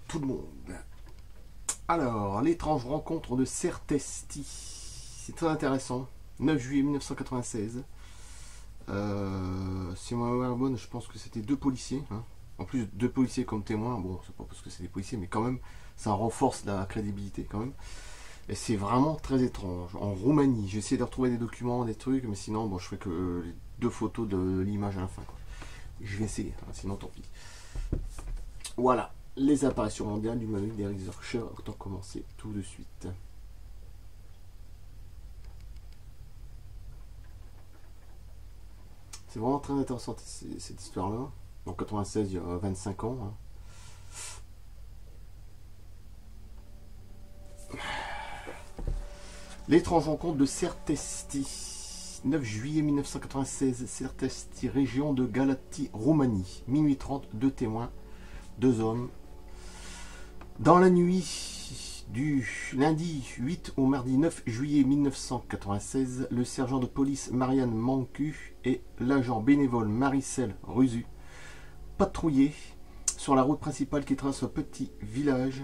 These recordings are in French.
tout le monde. Alors, l'étrange rencontre de Sertesti. C'est très intéressant. 9 juillet 1996. Si ma mémoire est bonne, je pense que c'était deux policiers. Hein. En plus, deux policiers comme témoins. Bon, c'est pas parce que c'est des policiers, mais quand même, ça renforce la crédibilité quand même. Et c'est vraiment très étrange. En Roumanie, j'ai essayé de retrouver des documents, des trucs, mais sinon, bon, je ferai que les deux photos de l'image à la fin. Quoi. Je vais essayer, hein, sinon tant pis. Voilà, les apparitions mondiales du manuel d'Eric Zurcher. Autant commencer tout de suite. C'est vraiment très intéressant cette histoire-là. En 96, il y a 25 ans. Hein. L'étrange rencontre de Sertesti. 9 juillet 1996, Sertesti, région de Galatie, Roumanie. Minuit 30, deux témoins, deux hommes. Dans la nuit du lundi 8 au mardi 9 juillet 1996, le sergent de police Marianne Mancu et l'agent bénévole Maricel Ruzu patrouillaient sur la route principale qui traverse un petit village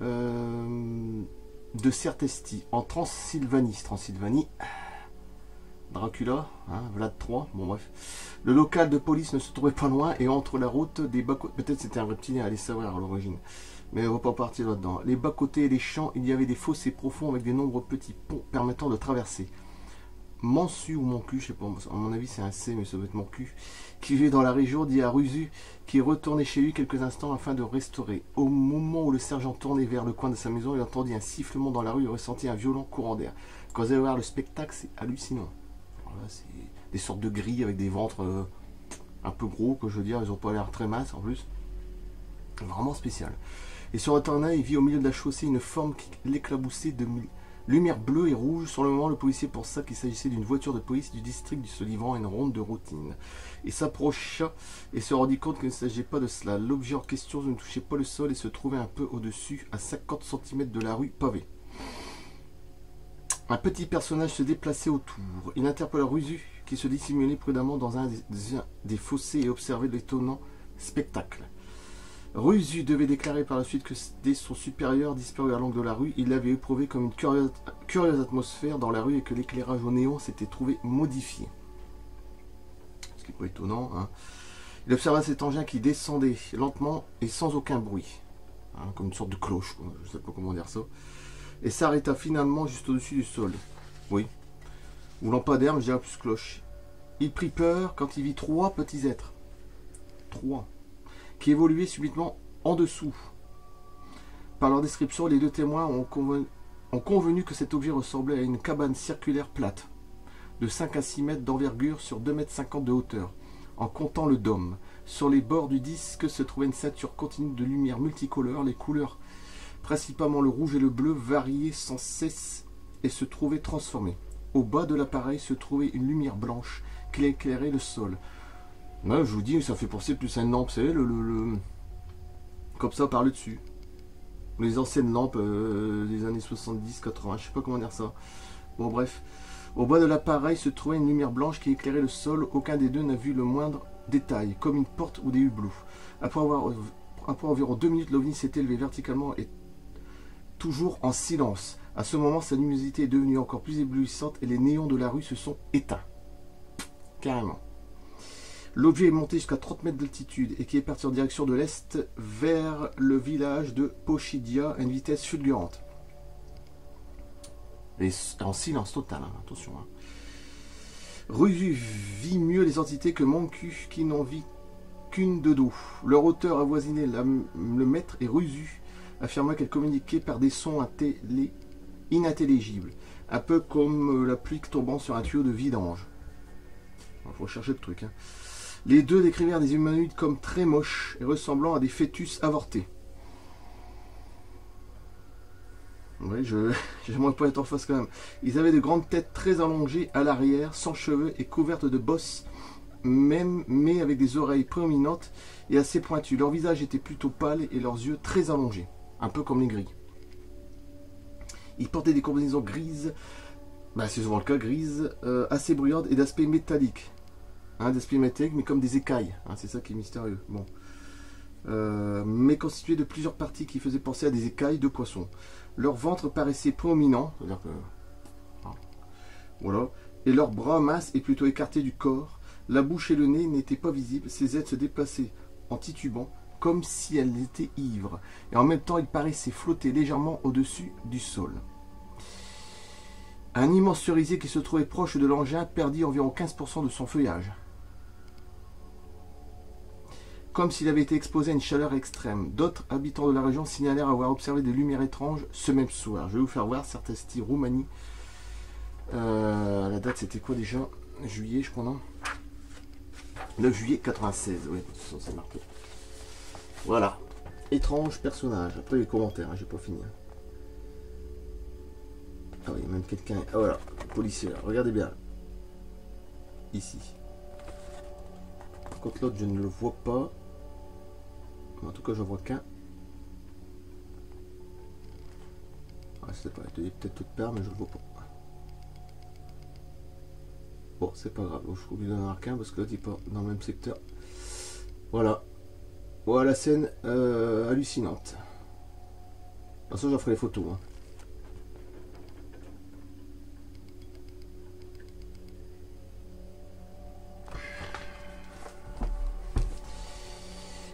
de Sertesti en Transylvanie. Dracula, hein, Vlad III, bon bref. Le local de police ne se trouvait pas loin et entre la route des bas-côtés, peut-être c'était un reptilien, allez savoir à l'origine, mais on va pas partir là-dedans. Les bas-côtés et les champs, il y avait des fossés profonds avec de nombreux petits ponts permettant de traverser. Mansu ou Moncu, je sais pas, à mon avis c'est un C, mais ça doit être Moncu, qui vivait dans la région, dit à Ruzu, qui retournait chez lui quelques instants afin de restaurer. Au moment où le sergent tournait vers le coin de sa maison, il entendit un sifflement dans la rue et ressentit un violent courant d'air. Quand vous allez voir le spectacle, c'est hallucinant. Voilà, c'est des sortes de grilles avec des ventres un peu gros, que je veux dire, ils n'ont pas l'air très minces en plus. Vraiment spécial. Et sur Internet, il vit au milieu de la chaussée une forme qui l'éclaboussait de lumière bleue et rouge. Sur le moment, le policier pensa qu'il s'agissait d'une voiture de police du district se livrant à une ronde de routine. Il s'approcha et se rendit compte qu'il ne s'agissait pas de cela. L'objet en question ne touchait pas le sol et se trouvait un peu au-dessus, à 50 cm de la rue pavée. Un petit personnage se déplaçait autour. Il interpella Ruzu, qui se dissimulait prudemment dans un des fossés et observait l'étonnant spectacle. Ruzu devait déclarer par la suite que dès son supérieur disparu à l'angle de la rue, il l'avait éprouvé comme une curieuse atmosphère dans la rue et que l'éclairage au néon s'était trouvé modifié. Ce qui n'est pas étonnant. Hein. Il observa cet engin qui descendait lentement et sans aucun bruit, hein, comme une sorte de cloche, quoi. Je ne sais pas comment dire ça, et s'arrêta finalement juste au-dessus du sol. Oui. Ou lampadaire, mais je dirais plus cloche. Il prit peur quand il vit trois petits êtres. Trois. Qui évoluait subitement en dessous. Par leur description, les deux témoins ont convenu que cet objet ressemblait à une cabane circulaire plate, de 5 à 6 mètres d'envergure sur 2,50 m de hauteur, en comptant le dôme. Sur les bords du disque se trouvait une ceinture continue de lumière multicolore. Les couleurs, principalement le rouge et le bleu, variaient sans cesse et se trouvaient transformées. Au bas de l'appareil se trouvait une lumière blanche qui éclairait le sol. Là, je vous dis, ça fait penser plus à une lampe, vous savez, comme ça par le dessus. Les anciennes lampes des années 70, 80, je sais pas comment dire ça. Bon, bref. Au bas de l'appareil se trouvait une lumière blanche qui éclairait le sol. Aucun des deux n'a vu le moindre détail, comme une porte ou des hublots. Après environ 2 minutes, l'OVNI s'est élevé verticalement et toujours en silence. À ce moment, sa luminosité est devenue encore plus éblouissante et les néons de la rue se sont éteints. Carrément. L'objet est monté jusqu'à 30 mètres d'altitude et qui est parti en direction de l'est vers le village de Pochidia à une vitesse fulgurante. Et en silence total, hein, attention. Hein. Ruzu vit mieux les entités que Moncu qui n'en vit qu'une de dos. Leur hauteur avoisinait le mètre et Ruzu affirma qu'elle communiquait par des sons inintelligibles, un peu comme la pluie tombant sur un tuyau de vidange. Il faut chercher le truc. Hein. Les deux décrivirent des humanoïdes comme très moches et ressemblant à des fœtus avortés. Oui, j'aimerais pas être en face quand même. Ils avaient de grandes têtes très allongées à l'arrière, sans cheveux et couvertes de bosses, mais avec des oreilles proéminentes et assez pointues. Leur visage était plutôt pâle et leurs yeux très allongés, un peu comme les grilles. Ils portaient des combinaisons grises, c'est souvent le cas, grises, assez bruyantes et d'aspect métallique. D'aspect métallique, mais comme des écailles. Hein, c'est ça qui est mystérieux. Bon. mais constitués de plusieurs parties qui faisaient penser à des écailles de poisson. Leur ventre paraissait proéminent, c'est-à-dire que... Voilà. Et leurs bras minces et plutôt écartés du corps. La bouche et le nez n'étaient pas visibles. Ces êtres se déplaçaient en titubant, comme si elles étaient ivres. Et en même temps, ils paraissaient flotter légèrement au-dessus du sol. Un immense cerisier qui se trouvait proche de l'engin perdit environ 15% de son feuillage. Comme s'il avait été exposé à une chaleur extrême. D'autres habitants de la région signalèrent avoir observé des lumières étranges ce même soir. Je vais vous faire voir Certesti, Roumanie. La date c'était quoi déjà? Juillet je crois, non? 9 juillet 96, oui, c'est marqué. Voilà. Étrange personnage. Après les commentaires, hein, j'ai pas fini. Ah oui, même quelqu'un... Ah voilà, policier là, regardez bien. Ici. Par contre l'autre je ne le vois pas. En tout cas, j'en vois qu'un. Ah, c'est pas, il est peut-être toute part, mais je le vois pas. Bon, c'est pas grave. Je suis obligé d'en avoir qu'un parce que là, il n'est pas dans le même secteur. Voilà. Voilà la scène hallucinante. De toute façon, j'en ferai les photos. Hein.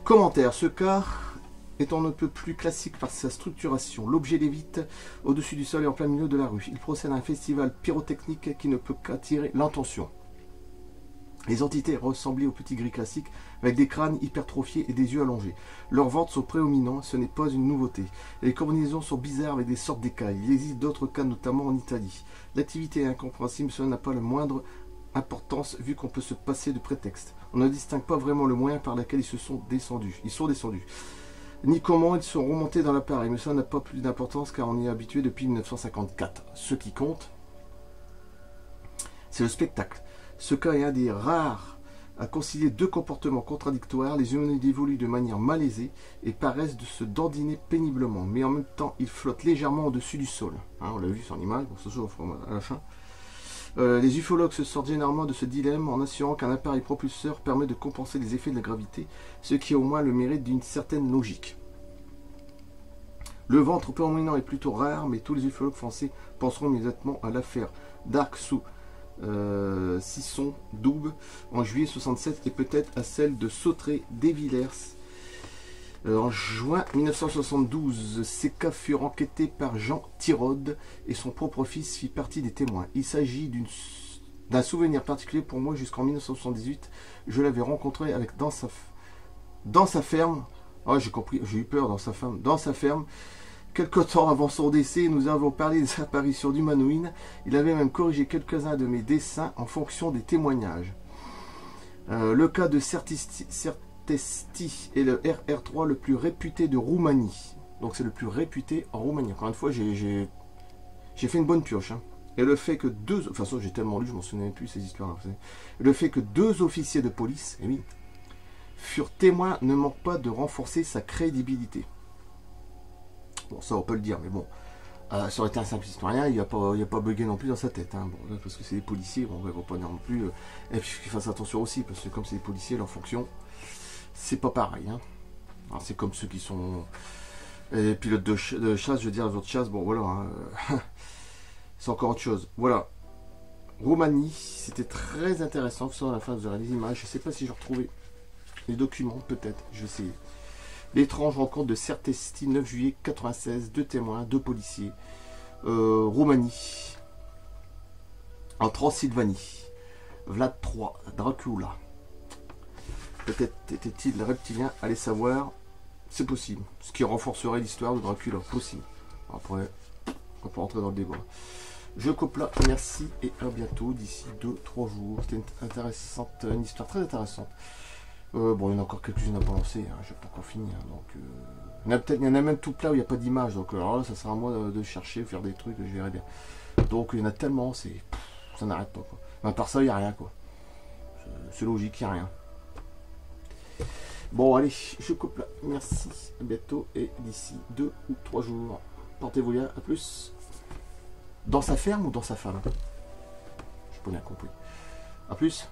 Commentaire. Ce cas est on ne peut plus classique par sa structuration. L'objet lévite au-dessus du sol et en plein milieu de la rue. Il procède à un festival pyrotechnique qui ne peut qu'attirer l'attention. Les entités ressemblaient aux petits gris classiques avec des crânes hypertrophiés et des yeux allongés. Leurs ventres sont prédominants, ce n'est pas une nouveauté. Les combinaisons sont bizarres avec des sortes d'écailles. Il existe d'autres cas, notamment en Italie. L'activité est incompréhensible, cela n'a pas la moindre importance vu qu'on peut se passer de prétexte. On ne distingue pas vraiment le moyen par lequel ils sont descendus, ni comment ils sont remontés dans l'appareil, mais ça n'a pas plus d'importance car on y est habitué depuis 1954. Ce qui compte, c'est le spectacle. Ce cas est un des rares à concilier deux comportements contradictoires. Les humanoïdes évoluent de manière malaisée et paraissent de se dandiner péniblement, mais en même temps ils flottent légèrement au-dessus du sol. Hein, on l'a vu sur l'image, bon, ça se voit à la fin. Les ufologues se sortent généralement de ce dilemme en assurant qu'un appareil propulseur permet de compenser les effets de la gravité, ce qui a au moins le mérite d'une certaine logique. Le ventre prédominant est plutôt rare, mais tous les ufologues français penseront immédiatement à l'affaire Dark Sous Sisson Doub en juillet 67 et peut-être à celle de Sautré Desvillers en juin 1972. Ces cas furent enquêtés par Jean Tirode et son propre fils fit partie des témoins. Il s'agit d'un souvenir particulier pour moi. Jusqu'en 1978, je l'avais rencontré avec dans sa ferme. Ah, j'ai compris, j'ai eu peur dans sa ferme. Quelque temps avant son décès, nous avons parlé des apparitions d'humanoïdes. Il avait même corrigé quelques-uns de mes dessins en fonction des témoignages. Le cas de Certesti est le RR3 le plus réputé de Roumanie. Donc c'est le plus réputé en Roumanie. Encore une fois, j'ai fait une bonne pioche. Hein. Et le fait que deux... Enfin, ça, j'ai tellement lu, je m'en souvenais plus ces histoires-là. Le fait que deux officiers de police, eh oui, furent témoins ne manque pas de renforcer sa crédibilité. Bon, ça on peut le dire, mais bon, ça aurait été un simple historien, il n'y a pas bugué non plus dans sa tête, hein, bon, parce que c'est des policiers, bon, on ne va pas dire non plus, et puis qu'ils fassent attention aussi, parce que comme c'est des policiers, leur fonction, c'est pas pareil, hein. C'est comme ceux qui sont pilotes de chasse, je veux dire, les autres chasses, bon voilà, hein, c'est encore autre chose, voilà. Roumanie, c'était très intéressant, ça à la fin vous aurez les images, je ne sais pas si je retrouvais les documents, peut-être, je vais essayer. L'étrange rencontre de Certesti, 9 juillet 96, 2 témoins, 2 policiers. Roumanie. En Transylvanie. Vlad III, Dracula. Peut-être était-il reptilien, allez savoir. C'est possible. Ce qui renforcerait l'histoire de Dracula. Possible. Après, on peut rentrer dans le débat. Je coupe là. Merci et à bientôt d'ici 2-3 jours. C'était une histoire très intéressante. Bon, il y en a encore quelques-unes à balancer, hein, je n'ai pas encore fini. Hein, donc, il y en a même tout là où il n'y a pas d'image. Donc, alors là, ça sera à moi de chercher, faire des trucs, je verrai bien. Donc, il y en a tellement, ça n'arrête pas. Quoi. Mais à part ça, il n'y a rien. Quoi. C'est logique, il n'y a rien. Bon, allez, je coupe là. Merci, à bientôt. Et d'ici 2 ou 3 jours, portez-vous bien. À plus. Dans sa ferme ou dans sa femme? Je n'ai pas bien compris. À plus.